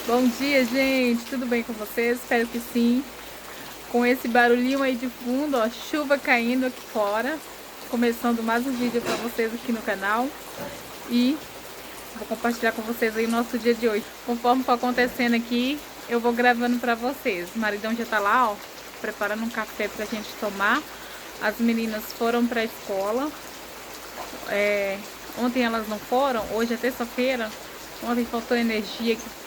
Bom dia, gente. Tudo bem com vocês? Espero que sim. Com esse barulhinho aí de fundo, ó, chuva caindo aqui fora. Começando mais um vídeo para vocês aqui no canal. E vou compartilhar com vocês aí o nosso dia de hoje. Conforme for acontecendo aqui, eu vou gravando para vocês. O maridão já tá lá, ó, preparando um café pra gente tomar. As meninas foram pra escola. Ontem elas não foram, hoje é terça-feira. Ontem faltou energia aqui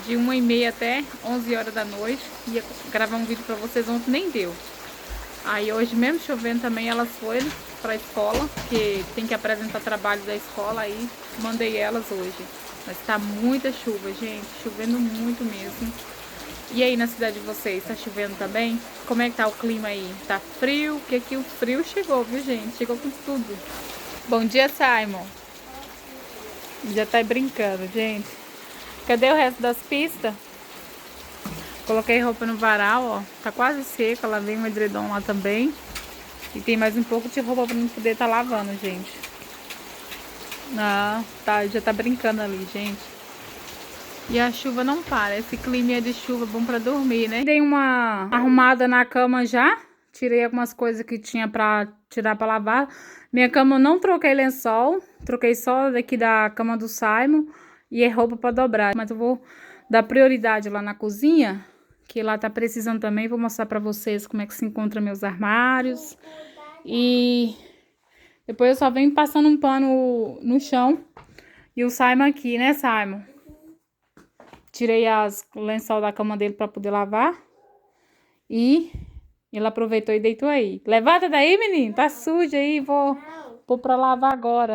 de 1h30 até 11 horas da noite. Ia gravar um vídeo pra vocês, ontem nem deu. Aí hoje, mesmo chovendo também, elas foram pra escola, porque tem que apresentar trabalho da escola, aí mandei elas hoje. Mas tá muita chuva, gente, chovendo muito mesmo. E aí na cidade de vocês, tá chovendo também? Como é que tá o clima aí? Tá frio? Porque aqui o frio chegou, viu, gente? Chegou com tudo. Bom dia, Simon. Já tá brincando, gente. Cadê o resto das pistas? Coloquei roupa no varal, ó. Tá quase seca. Lavei um edredom lá também. E tem mais um pouco de roupa pra não poder tá lavando, gente. Ah, tá, já tá brincando ali, gente. E a chuva não para. Esse clima de chuva é bom pra dormir, né? Dei uma arrumada na cama já. Tirei algumas coisas que tinha pra tirar pra lavar. Minha cama eu não troquei lençol. Troquei só daqui da cama do Simon. E é roupa pra dobrar. Mas eu vou dar prioridade lá na cozinha, que lá tá precisando também. Vou mostrar pra vocês como é que se encontra meus armários. E depois eu só venho passando um pano no chão. E o Simon aqui, né, Simon? Tirei o lençol da cama dele pra poder lavar. E ele aproveitou e deitou aí. Levanta daí, menino. Tá sujo aí. Vou pôr pra lavar agora.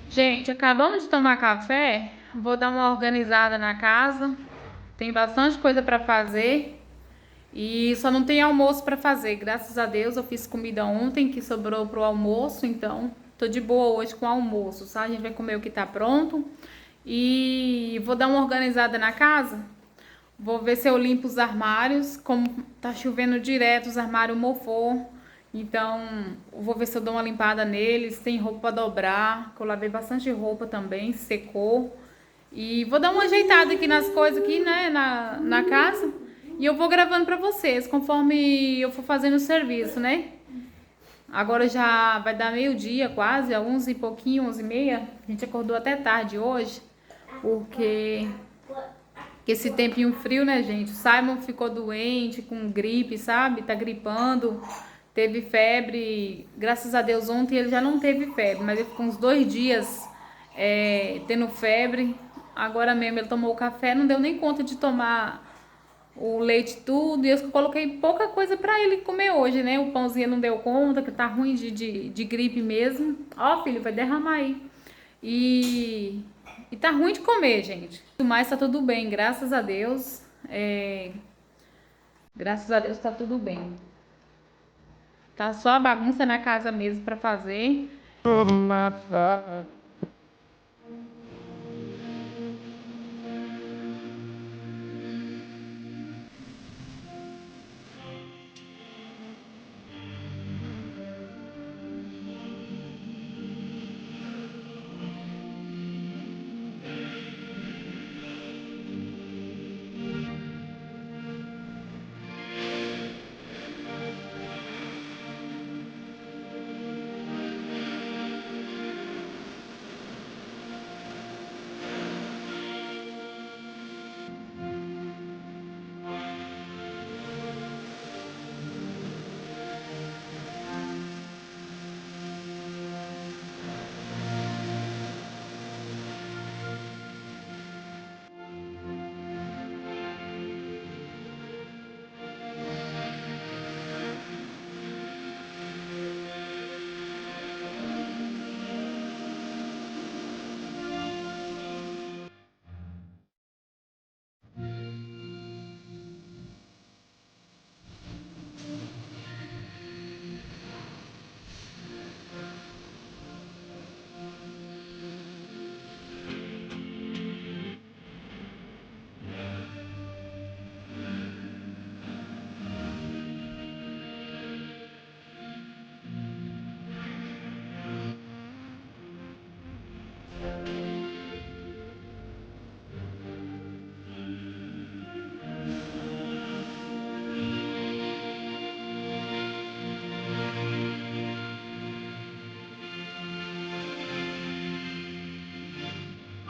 Gente, acabamos de tomar café. Vou dar uma organizada na casa. Tem bastante coisa pra fazer. E só não tem almoço pra fazer. Graças a Deus eu fiz comida ontem que sobrou pro almoço. Então tô de boa hoje com o almoço, sabe? A gente vai comer o que tá pronto. E vou dar uma organizada na casa. Vou ver se eu limpo os armários. Como tá chovendo direto, os armários mofou. Então, eu vou ver se eu dou uma limpada neles. Tem roupa pra dobrar, que eu lavei bastante roupa também, secou. E vou dar uma ajeitada aqui nas coisas aqui, né, na casa. E eu vou gravando pra vocês, conforme eu for fazendo o serviço, né? Agora já vai dar meio-dia quase, a 11 e pouquinho, 11h30. A gente acordou até tarde hoje, porque esse tempinho frio, né, gente? O Simon ficou doente, com gripe, sabe? Tá gripando, teve febre. Graças a Deus, ontem ele já não teve febre, mas ele ficou uns 2 dias tendo febre. Agora mesmo ele tomou o café, não deu nem conta de tomar o leite tudo. E eu coloquei pouca coisa pra ele comer hoje, né? O pãozinho não deu conta, que tá ruim de gripe mesmo. Ó, filho, vai derramar aí. E tá ruim de comer, gente. Mas tá tudo bem, graças a Deus. Graças a Deus tá tudo bem. Tá só a bagunça na casa mesmo pra fazer.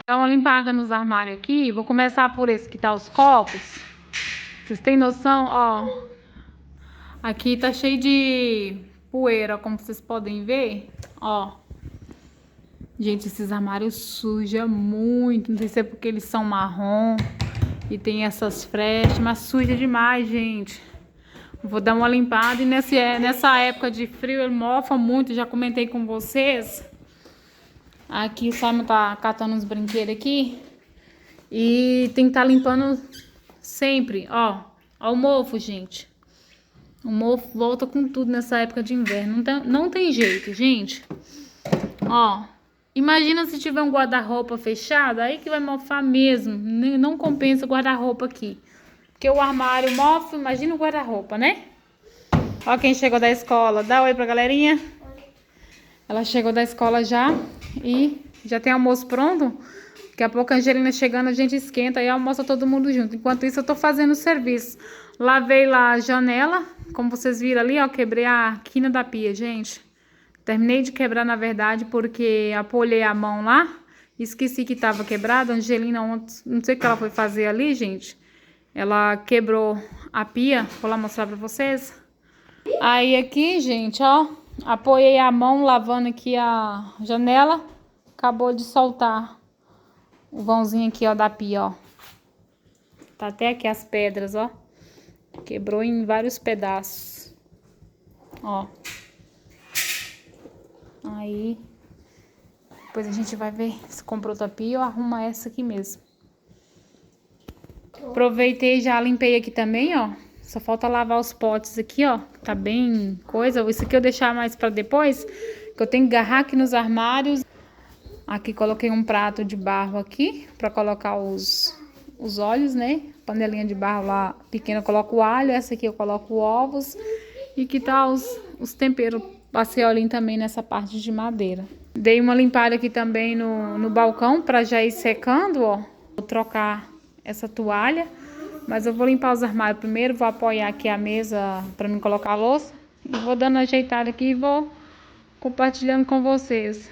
Dá uma limpada nos armários aqui. Vou começar por esse que tá os copos. Vocês têm noção? Ó, aqui tá cheio de poeira, como vocês podem ver. Ó. Gente, esses armários sujam muito. Não sei se é porque eles são marrom e tem essas frechas, mas suja demais, gente. Vou dar uma limpada. E nessa época de frio, ele mofa muito. Já comentei com vocês. Aqui o Simon tá catando uns brinquedos aqui. E tem que estar limpando sempre, ó. Ó o mofo, gente. O mofo volta com tudo nessa época de inverno. Não tem jeito, gente. Ó. Imagina se tiver um guarda-roupa fechado, aí que vai mofar mesmo. Não compensa o guarda-roupa aqui. Porque o armário mofa, imagina o guarda-roupa, né? Ó quem chegou da escola. Dá oi pra galerinha. Ela chegou da escola já e já tem almoço pronto. Daqui a pouco a Angelina chegando, a gente esquenta e almoça todo mundo junto. Enquanto isso eu tô fazendo o serviço. Lavei lá a janela, como vocês viram ali, ó, quebrei a quina da pia, gente. Terminei de quebrar, na verdade, porque apoiei a mão lá. Esqueci que estava quebrada. A Angelina ontem, não sei o que ela foi fazer ali, gente. Ela quebrou a pia. Vou lá mostrar pra vocês. Aí aqui, gente, ó. Apoiei a mão lavando aqui a janela. Acabou de soltar o vãozinho aqui, ó, da pia, ó. Tá até aqui as pedras, ó. Quebrou em vários pedaços. Ó. Aí, depois a gente vai ver se comprou outra pia ou arruma essa aqui mesmo. Aproveitei e já limpei aqui também, ó. Só falta lavar os potes aqui, ó. Tá bem coisa. Isso aqui eu deixar mais pra depois, que eu tenho que agarrar aqui nos armários. Aqui coloquei um prato de barro aqui pra colocar os óleos, né? Panelinha de barro lá pequena eu coloco o alho. Essa aqui eu coloco ovos. E que tá os temperos. Passei olhinho também nessa parte de madeira. Dei uma limpada aqui também no balcão pra já ir secando, ó. Vou trocar essa toalha. Mas eu vou limpar os armários primeiro. Vou apoiar aqui a mesa pra mim colocar a louça. E vou dando ajeitada aqui e vou compartilhando com vocês.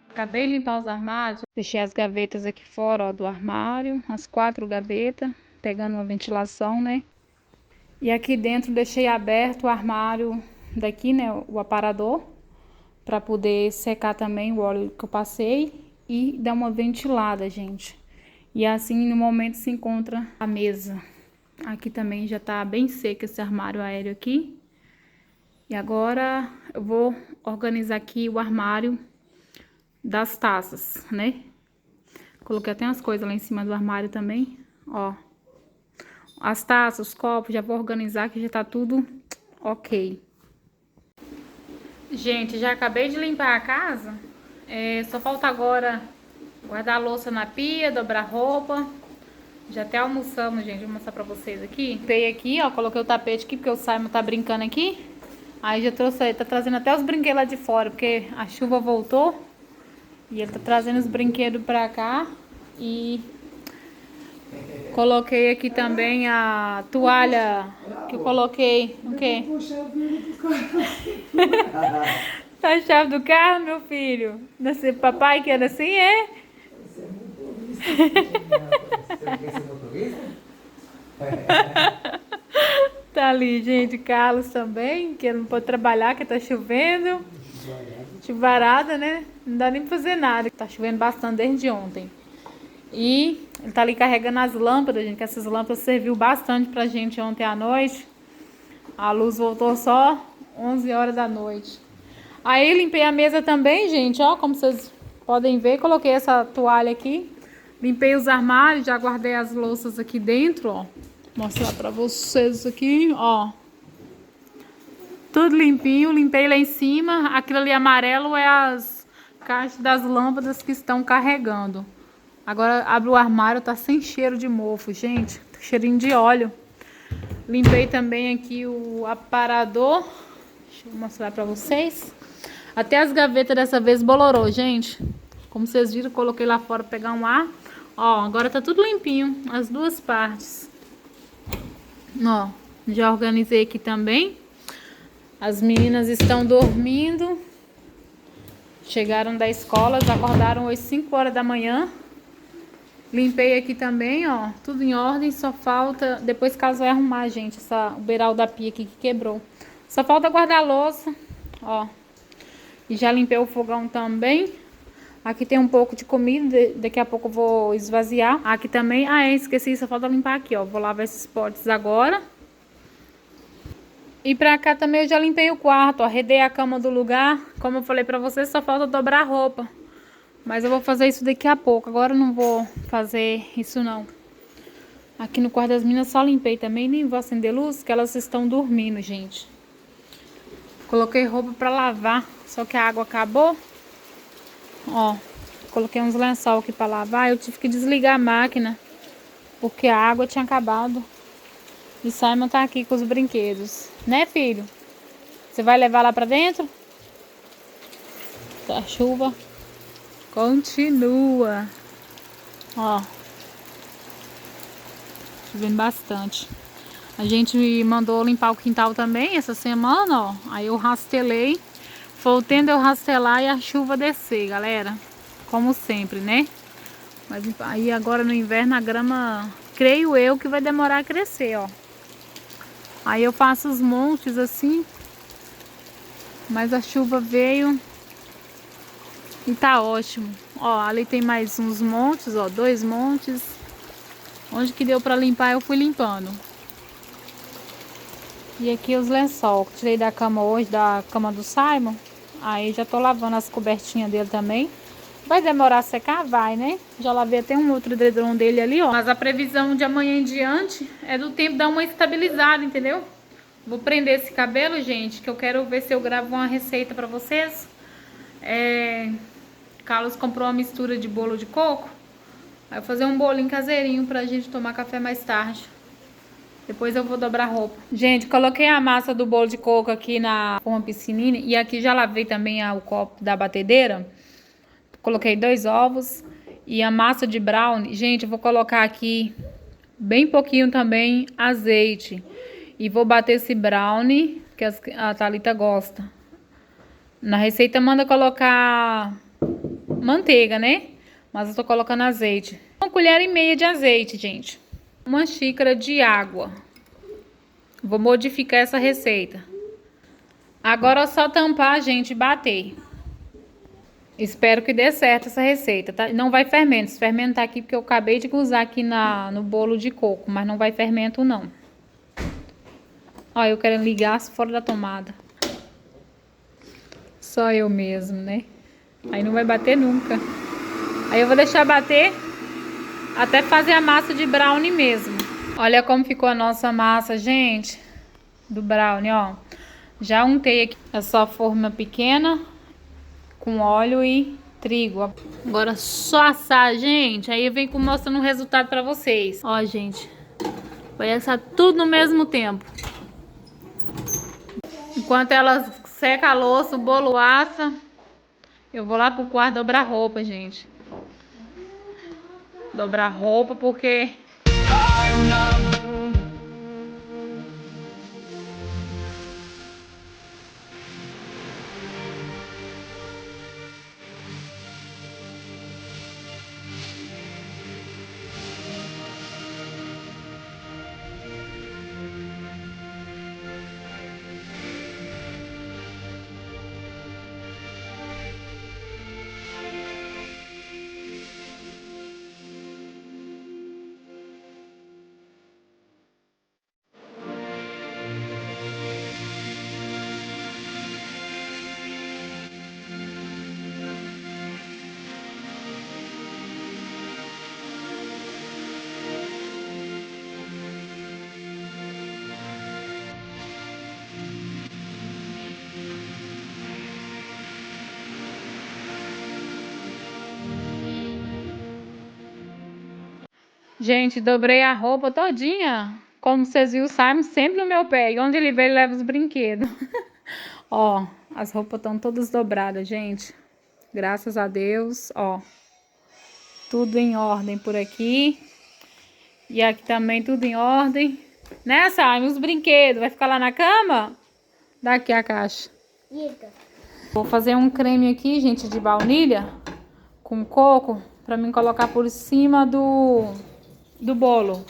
Acabei de limpar os armários. Deixei as gavetas aqui fora, ó, do armário. As 4 gavetas, pegando uma ventilação, né? E aqui dentro deixei aberto o armário daqui, né? O aparador. Pra poder secar também o óleo que eu passei. E dar uma ventilada, gente. E assim, no momento, se encontra a mesa. Aqui também já tá bem seco esse armário aéreo aqui. E agora eu vou organizar aqui o armário das taças, né? Coloquei até umas coisas lá em cima do armário também, ó. As taças, os copos, já vou organizar que já tá tudo ok. Gente, já acabei de limpar a casa. Só falta agora guardar a louça na pia, dobrar roupa. Já até almoçamos, gente. Vou mostrar pra vocês aqui. Limpei aqui, ó. Coloquei o tapete aqui, porque o Simon tá brincando aqui. Aí já trouxe, tá trazendo até os brinquedos lá de fora, porque a chuva voltou. E ele tá trazendo os brinquedos pra cá. E coloquei aqui também a toalha que eu coloquei. O quê? Tá a chave do carro, meu filho? Papai que era assim, é? Tá ali, gente. Carlos também, que não pode trabalhar, que tá chovendo. Chuvarada, né? Não dá nem pra fazer nada. Tá chovendo bastante desde ontem. E ele tá ali carregando as lâmpadas, gente, que essas lâmpadas serviu bastante pra gente ontem à noite. A luz voltou só 11 horas da noite. Aí limpei a mesa também, gente, ó, como vocês podem ver, coloquei essa toalha aqui. Limpei os armários, já guardei as louças aqui dentro, ó. Vou mostrar pra vocês aqui, ó. Tudo limpinho, limpei lá em cima. Aquilo ali amarelo é as caixas das lâmpadas que estão carregando. Agora abre o armário, tá sem cheiro de mofo, gente. Tá cheirinho de óleo. Limpei também aqui o aparador. Deixa eu mostrar pra vocês. Até as gavetas dessa vez bolorou, gente. Como vocês viram, coloquei lá fora pra pegar um ar. Ó, agora tá tudo limpinho, as duas partes. Ó, já organizei aqui também. As meninas estão dormindo. Chegaram da escola, já acordaram às 5 horas da manhã. Limpei aqui também, ó, tudo em ordem, só falta... Depois Carlos vai arrumar, gente, o beiral da pia aqui que quebrou. Só falta guardar a louça, ó. E já limpei o fogão também. Aqui tem um pouco de comida, daqui a pouco eu vou esvaziar. Aqui também, esqueci, só falta limpar aqui, ó. Vou lavar esses potes agora. E pra cá também eu já limpei o quarto, ó. Arredei a cama do lugar. Como eu falei pra vocês, só falta dobrar a roupa. Mas eu vou fazer isso daqui a pouco. Agora eu não vou fazer isso não. Aqui no quarto das meninas só limpei também. Nem vou acender luz, que elas estão dormindo, gente. Coloquei roupa pra lavar, só que a água acabou. Ó, coloquei uns lençol aqui pra lavar. Eu tive que desligar a máquina, porque a água tinha acabado. E Simon tá aqui com os brinquedos. Né, filho? Você vai levar lá pra dentro? A chuva continua. Ó. Chovendo bastante. A gente me mandou limpar o quintal também essa semana, ó. Aí eu rastelei. Foi o tempo de eu rastelar e a chuva descer, galera. Como sempre, né? Mas aí agora no inverno a grama, creio eu, que vai demorar a crescer, ó. Aí eu faço os montes assim. Mas a chuva veio e tá ótimo. Ó, ali tem mais uns montes, ó, 2 montes. Onde que deu pra limpar eu fui limpando. E aqui os lençol, que tirei da cama hoje, da cama do Simon. Aí já tô lavando as cobertinhas dele também. Vai demorar a secar? Vai, né? Já lavei até um outro edredom dele ali, ó. Mas a previsão de amanhã em diante é do tempo dar uma estabilizada, entendeu? Vou prender esse cabelo, gente, que eu quero ver se eu gravo uma receita pra vocês. Carlos comprou uma mistura de bolo de coco. Aí eu vou fazer um bolinho caseirinho pra gente tomar café mais tarde. Depois eu vou dobrar roupa. Gente, coloquei a massa do bolo de coco aqui na uma piscininha. E aqui já lavei também o copo da batedeira. Coloquei 2 ovos. E a massa de brownie. Gente, eu vou colocar aqui bem pouquinho também azeite. E vou bater esse brownie, que a Thalita gosta. Na receita manda colocar manteiga, né? Mas eu tô colocando azeite. 1,5 colher de azeite, gente. 1 xícara de água. Vou modificar essa receita. Agora é só tampar, gente, e bater. Espero que dê certo essa receita, tá? Não vai fermento. Esse fermento tá aqui porque eu acabei de usar aqui no bolo de coco. Mas não vai fermento, não. Ó, eu quero ligar fora da tomada. Só eu mesmo, né? Aí não vai bater nunca. Aí eu vou deixar bater até fazer a massa de brownie mesmo. Olha como ficou a nossa massa, gente. Do brownie, ó. Já untei aqui essa forma pequena com óleo e trigo. Agora só assar, gente. Aí eu venho mostrando o resultado pra vocês. Ó, gente. Vai assar tudo no mesmo tempo. Enquanto ela seca a louça, o bolo assa, eu vou lá pro quarto dobrar roupa, gente. Dobrar roupa porque... Gente, dobrei a roupa todinha. Como vocês viram, o Simon sempre no meu pé. E onde ele vê, ele leva os brinquedos. Ó, as roupas estão todas dobradas, gente. Graças a Deus, ó. Tudo em ordem por aqui. E aqui também tudo em ordem. Né, Simon? Os brinquedos. Vai ficar lá na cama? Dá aqui a caixa. Vou fazer um creme aqui, gente, de baunilha. Com coco. Pra mim colocar por cima do bolo.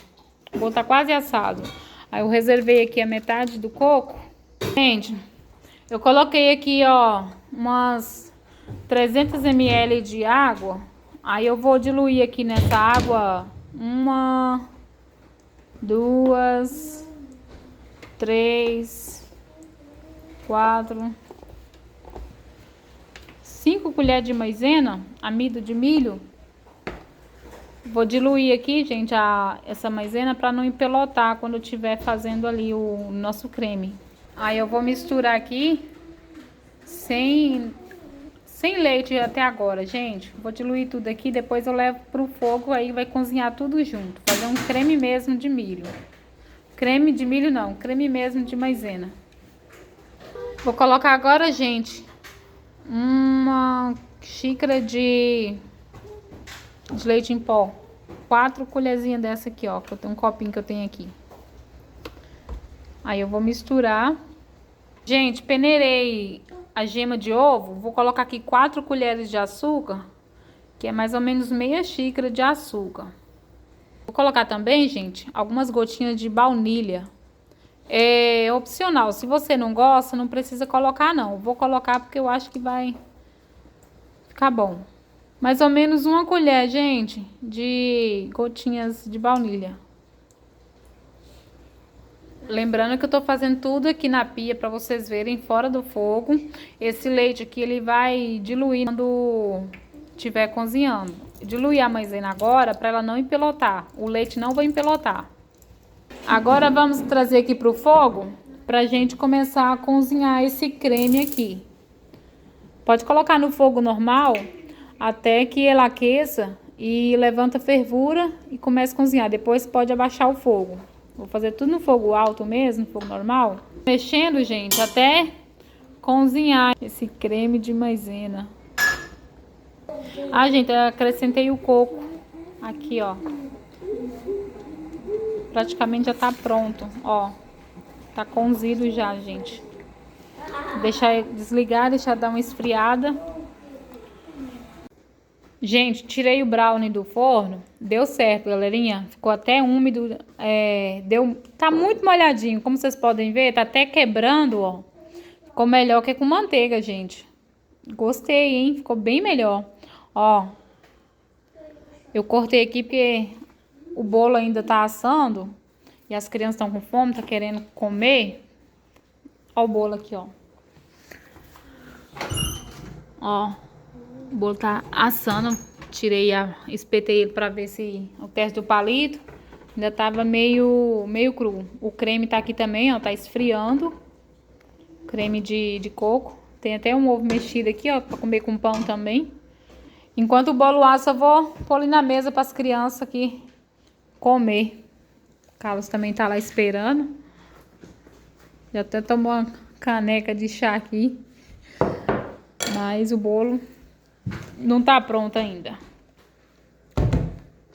O bolo tá quase assado. Aí eu reservei aqui a metade do coco. Gente, eu coloquei aqui, ó, umas 300 ml de água. Aí eu vou diluir aqui nessa água 1, 2, 3, 4, 5 colheres de maisena, amido de milho. Vou diluir aqui, gente, essa maisena para não empelotar quando eu estiver fazendo ali o nosso creme. Aí eu vou misturar aqui sem leite até agora, gente. Vou diluir tudo aqui, depois eu levo pro fogo, aí vai cozinhar tudo junto. Fazer um creme mesmo de milho. Creme de milho não, creme mesmo de maisena. Vou colocar agora, gente, uma xícara de leite em pó. 4 colherzinhas dessa aqui, ó, que eu tenho um copinho que eu tenho aqui. Aí eu vou misturar. Gente, peneirei a gema de ovo. Vou colocar aqui 4 colheres de açúcar, que é mais ou menos meia xícara de açúcar. Vou colocar também, gente, algumas gotinhas de baunilha. É opcional. Se você não gosta, não precisa colocar, não. Vou colocar porque eu acho que vai ficar bom. Mais ou menos 1 colher, gente, de gotinhas de baunilha. Lembrando que eu tô fazendo tudo aqui na pia para vocês verem fora do fogo. Esse leite aqui, ele vai diluir quando estiver cozinhando. Diluir a maisena agora para ela não empelotar. O leite não vai empelotar. Agora vamos trazer aqui pro fogo pra gente começar a cozinhar esse creme aqui. Pode colocar no fogo normal até que ele aqueça e levanta a fervura e comece a cozinhar. Depois pode abaixar o fogo. Vou fazer tudo no fogo alto mesmo, fogo normal. Mexendo, gente, até cozinhar esse creme de maisena. Ah, gente, eu acrescentei o coco aqui, ó. Praticamente já tá pronto, ó. Tá cozido já, gente. Deixar desligar, deixar dar uma esfriada. Gente, tirei o brownie do forno. Deu certo, galerinha. Ficou até úmido. Tá muito molhadinho, como vocês podem ver. Tá até quebrando, ó. Ficou melhor que com manteiga, gente. Gostei, hein? Ficou bem melhor. Ó. Eu cortei aqui porque o bolo ainda tá assando. E as crianças estão com fome, tá querendo comer. Ó o bolo aqui, ó. Ó. O bolo tá assando. Espetei ele pra ver se o teste do palito. Ainda tava meio cru. O creme tá aqui também, ó. Tá esfriando. Creme de coco. Tem até um ovo mexido aqui, ó. Pra comer com pão também. Enquanto o bolo assa, eu vou pôr ali na mesa para as crianças aqui comer. O Carlos também tá lá esperando. Já até tomou uma caneca de chá aqui. Mas o bolo não tá pronto ainda.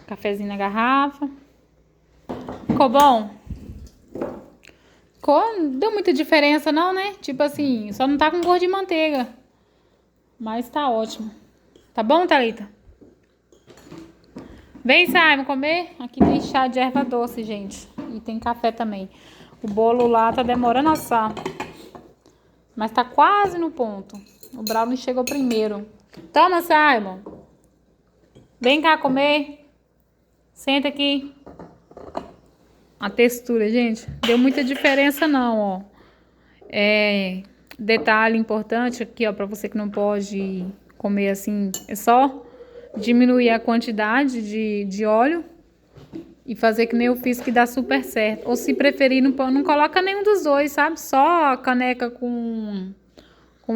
Cafezinho na garrafa. Ficou bom? Não deu muita diferença não, né? Tipo assim, só não tá com gosto de manteiga. Mas tá ótimo. Tá bom, Thalita? Vem, Simon, comer. Aqui tem chá de erva doce, gente. E tem café também. O bolo lá tá demorando a assar. Mas tá quase no ponto. O brownie chegou primeiro. Toma, Simon. Vem cá comer. Senta aqui. A textura, gente, deu muita diferença não, ó. Detalhe importante aqui, ó, pra você que não pode comer assim, é só diminuir a quantidade de óleo e fazer que nem eu fiz, que dá super certo. Ou se preferir, não coloca nenhum dos dois, sabe? Só a caneca com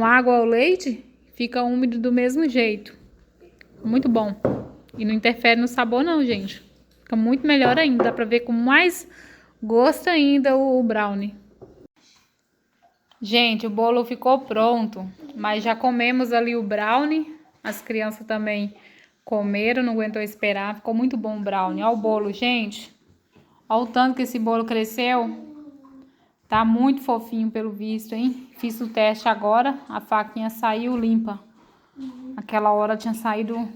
água ou leite, fica úmido do mesmo jeito. Muito bom. E não interfere no sabor não, gente. Fica muito melhor ainda, dá pra ver com mais gosto ainda o brownie. Gente, o bolo ficou pronto, mas já comemos ali o brownie. As crianças também comeram, não aguentou esperar. Ficou muito bom o brownie. Olha o bolo, gente. Olha o tanto que esse bolo cresceu. Tá muito fofinho pelo visto, hein? Fiz o teste agora, a faquinha saiu limpa. Aquela hora tinha saído,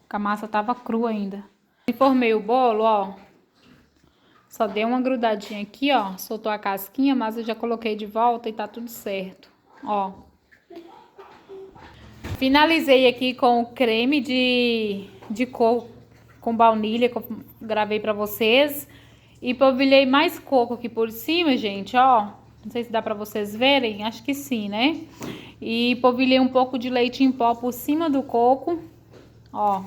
que a massa tava crua ainda. Formei o bolo, ó. Só dei uma grudadinha aqui, ó. Soltou a casquinha, mas eu já coloquei de volta e tá tudo certo. Ó. Finalizei aqui com o creme de coco com baunilha que eu gravei pra vocês. E polvilhei mais coco aqui por cima, gente, ó. Não sei se dá pra vocês verem, acho que sim, né? E polvilhei um pouco de leite em pó por cima do coco. Ó,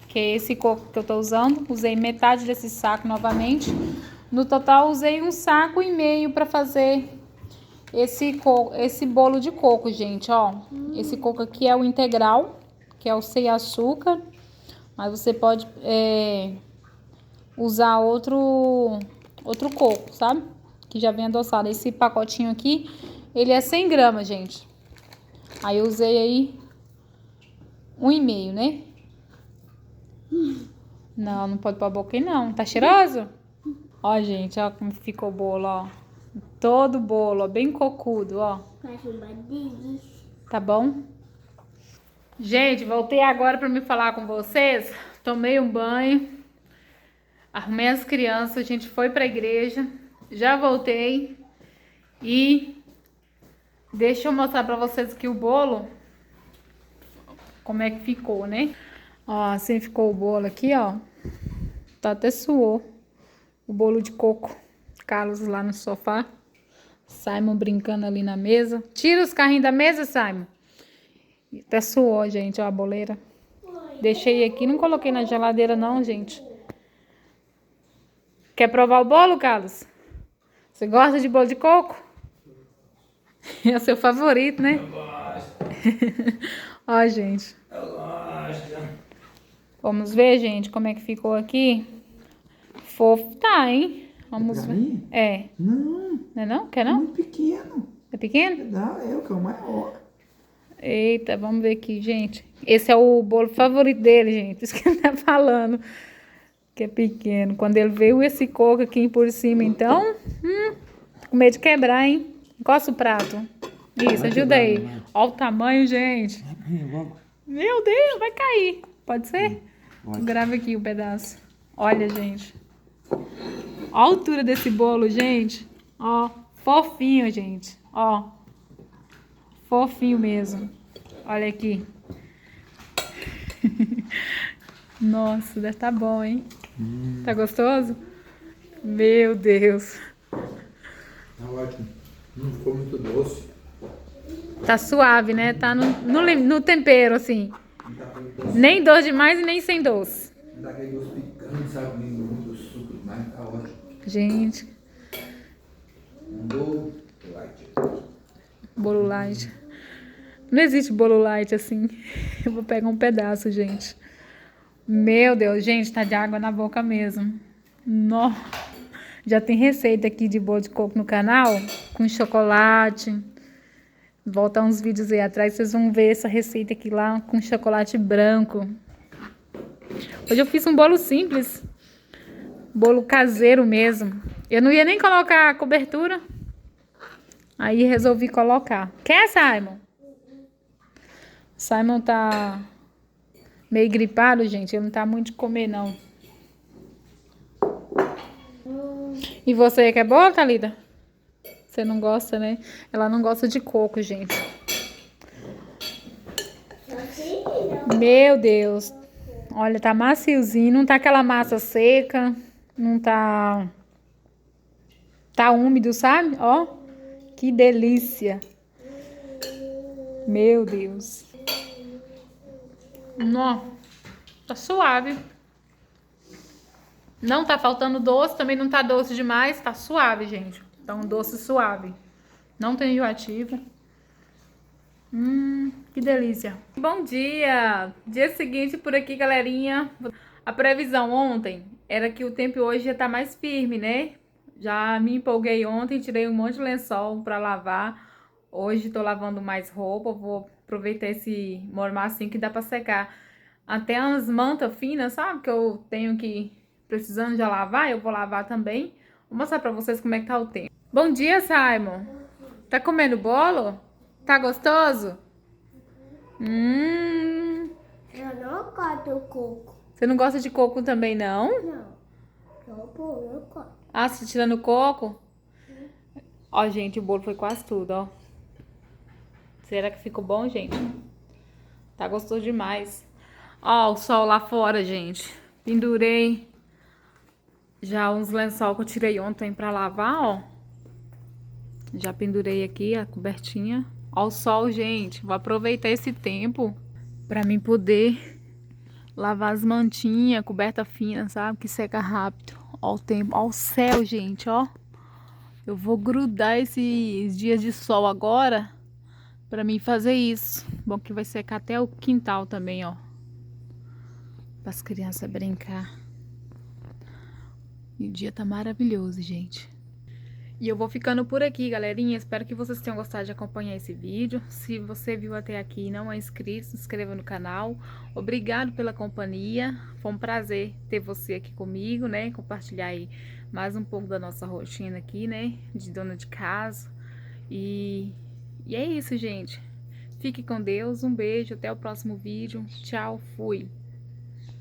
que é esse coco que eu tô usando. Usei metade desse saco novamente. No total, usei 1,5 saco para fazer esse bolo de coco, gente, ó. Esse coco aqui é o integral, que é o sem açúcar. Mas você pode usar outro coco, sabe? Que já vem adoçado. Esse pacotinho aqui, ele é 100 gramas, gente. Aí eu usei aí 1,5, né? Não, não pode pôr a boca aí, não. Tá cheiroso? Ó, gente, ó como ficou o bolo, ó. Todo bolo, ó, bem cocudo, ó. Tá bom? Gente, voltei agora pra me falar com vocês. Tomei um banho. Arrumei as crianças, a gente foi pra igreja. Já voltei. E deixa eu mostrar pra vocês aqui o bolo. Como é que ficou, né? Ó, assim ficou o bolo aqui, ó. Tá até suou. O bolo de coco. Carlos lá no sofá. Simon brincando ali na mesa. Tira os carrinhos da mesa, Simon. Até suou, gente, ó, a boleira. Deixei aqui, não coloquei na geladeira não, gente. Quer provar o bolo, Carlos? Você gosta de bolo de coco? É o seu favorito, né? Eu gosto. Ó, gente. Eu gosto. Vamos ver, gente, como é que ficou aqui. Fofo tá, hein? Vamos ver. Mim? É. Não. Não é não? Quer É não? muito pequeno. É pequeno? Não, é o que é o maior. Eita, vamos ver aqui, gente. Esse é o bolo favorito dele, gente. Isso que ele tá falando. Que é pequeno. Quando ele veio esse coco aqui por cima, então... Tô com medo de quebrar, hein? Encosta o prato. Isso, Vai ajuda quebrar, aí. vai. Olha o tamanho, gente. Meu Deus, vai cair. Pode ser? Pode. Grava aqui o pedaço. Olha, gente. Olha a altura desse bolo, gente. Ó, fofinho, gente. Ó. Fofinho mesmo. Olha aqui. Nossa, deve tá bom, hein? Tá gostoso? Meu Deus. Tá ótimo. Não ficou muito doce. Tá suave, né? Tá no tempero, assim. Não tá aquele doce. Nem doce demais e nem sem doce. Não tá aquele doce picante, sabe? Muito suco demais. Tá ótimo. Gente, Um bolo light. bolo light. Não existe bolo light assim. Eu vou pegar um pedaço, gente. Meu Deus, gente, tá de água na boca mesmo. Nó. Já tem receita aqui de bolo de coco no canal, com chocolate. Volta uns vídeos aí atrás, vocês vão ver essa receita aqui lá com chocolate branco. Hoje eu fiz um bolo simples. Bolo caseiro mesmo. Eu não ia nem colocar a cobertura. Aí resolvi colocar. Quer, Simon? Simon tá meio gripado, gente. Ele não tá muito de comer, não. E você quer bolo, Thalita? Você não gosta, né? Ela não gosta de coco, gente. Meu Deus. Olha, tá maciozinho. Não tá aquela massa seca. Não tá... Tá úmido, sabe? Ó. Que delícia. Meu Deus. Nó. Tá suave. Não tá faltando doce. Também não tá doce demais. Tá suave, gente. Tá um doce suave. Não tem enjoativo. Que delícia. Bom dia. Dia seguinte por aqui, galerinha. A previsão ontem era que o tempo hoje ia estar mais firme, né? Já me empolguei ontem, tirei um monte de lençol pra lavar. Hoje tô lavando mais roupa. Vou aproveitar esse mormacinho que dá pra secar. Até as mantas finas, sabe? Que eu tenho que... Precisando já lavar, eu vou lavar também. Vou mostrar pra vocês como é que tá o tempo. Bom dia, Simon. Tá comendo bolo? Tá gostoso? Eu não gosto do coco. Você não gosta de coco também, não? Não. Eu gosto. Ah, você tá tirando o coco? Ó, gente, o bolo foi quase tudo, ó. Será que ficou bom, gente? Tá gostoso demais. Ó, o sol lá fora, gente. Pendurei já uns lençol que eu tirei ontem pra lavar, ó. Já pendurei aqui a cobertinha. Ó o sol, gente. Vou aproveitar esse tempo pra mim poder lavar as mantinhas, coberta fina, sabe? Que seca rápido. Ó o tempo, ó o céu, gente, ó. Eu vou grudar esses dias de sol agora pra mim fazer isso. Bom que vai secar até o quintal também, ó. Para as crianças brincar. E o dia tá maravilhoso, gente. E eu vou ficando por aqui, galerinha. Espero que vocês tenham gostado de acompanhar esse vídeo. Se você viu até aqui e não é inscrito, se inscreva no canal. Obrigado pela companhia. Foi um prazer ter você aqui comigo, né? Compartilhar aí mais um pouco da nossa rotina aqui, né? De dona de casa. E é isso, gente. Fique com Deus. Um beijo. Até o próximo vídeo. Tchau. Fui.